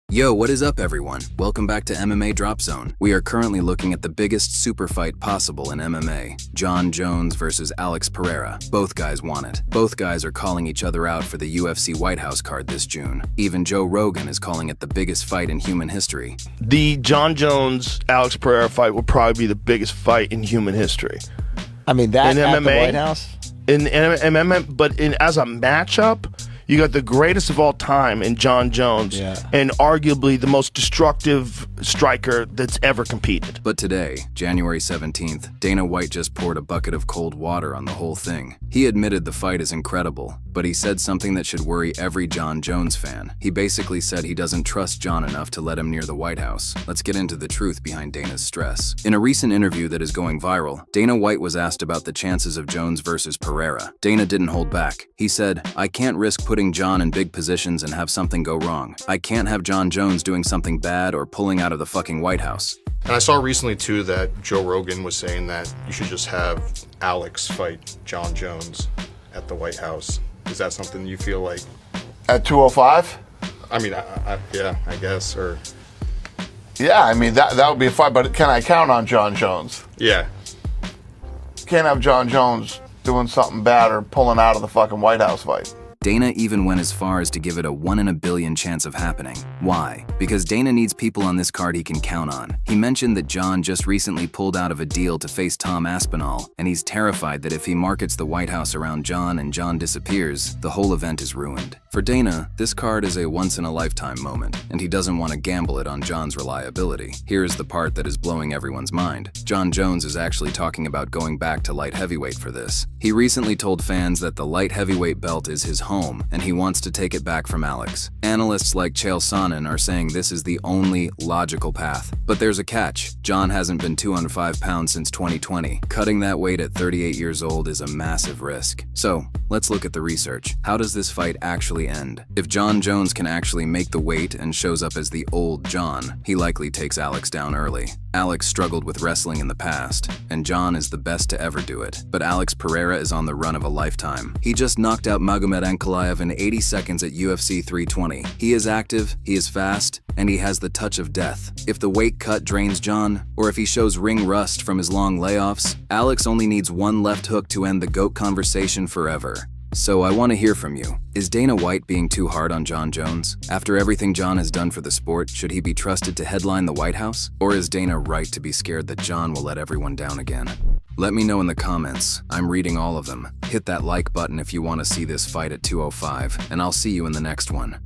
Yo, what is up everyone? Welcome back to MMA Drop Zone. We are currently looking at the biggest super fight possible in MMA. Jon Jones versus Alex Pereira. Both guys want it. Both guys are calling each other out for the UFC White House card this June. Even Joe Rogan is calling it the biggest fight in human history. The Jon Jones-Alex Pereira fight will probably be the biggest fight in human history. I mean, that in at MMA, the White House? In MMA, but as a matchup, you got the greatest of all time in Jon Jones, and arguably the most destructive striker that's ever competed. But today, January 17th, Dana White just poured a bucket of cold water on the whole thing. He admitted the fight is incredible, but he said something that should worry every Jon Jones fan. He basically said he doesn't trust Jon enough to let him near the White House. Let's get into the truth behind Dana's stress. In a recent interview that is going viral, Dana White was asked about the chances of Jones versus Pereira. Dana didn't hold back. He said, "I can't risk putting Jon in big positions and have something go wrong. I can't have Jon Jones doing something bad or pulling out of the fucking White House." And I saw recently too that Joe Rogan was saying that you should just have Alex fight Jon Jones at the White House. Is that something you feel like? At 205? I mean, yeah, I guess, or... Yeah, I mean, that would be a fight, but can I count on Jon Jones? Yeah. Can't have Jon Jones doing something bad or pulling out of the fucking White House fight. Dana even went as far as to give it a 1 in a billion chance of happening. Why? Because Dana needs people on this card he can count on. He mentioned that Jon just recently pulled out of a deal to face Tom Aspinall, and he's terrified that if he markets the White House around Jon and Jon disappears, the whole event is ruined. For Dana, this card is a once-in-a-lifetime moment, and he doesn't want to gamble it on Jon's reliability. Here is the part that is blowing everyone's mind. Jon Jones is actually talking about going back to light heavyweight for this. He recently told fans that the light heavyweight belt is his home, and he wants to take it back from Alex. Analysts like Chael Sonnen are saying this is the only logical path. But there's a catch. Jon hasn't been 205 pounds since 2020. Cutting that weight at 38 years old is a massive risk. So, let's look at the research. How does this fight actually end? If Jon Jones can actually make the weight and shows up as the old Jon, he likely takes Alex down early. Alex struggled with wrestling in the past, and Jon is the best to ever do it. But Alex Pereira is on the run of a lifetime. He just knocked out Magomed Ankalaev in 80 seconds at UFC 320. He is active, he is fast, and he has the touch of death. If the weight cut drains Jon, or if he shows ring rust from his long layoffs, Alex only needs one left hook to end the GOAT conversation forever. So I want to hear from you. Is Dana White being too hard on Jon Jones? After everything Jon has done for the sport, should he be trusted to headline the White House? Or is Dana right to be scared that Jon will let everyone down again? Let me know in the comments. I'm reading all of them. Hit that like button if you want to see this fight at 205, and I'll see you in the next one.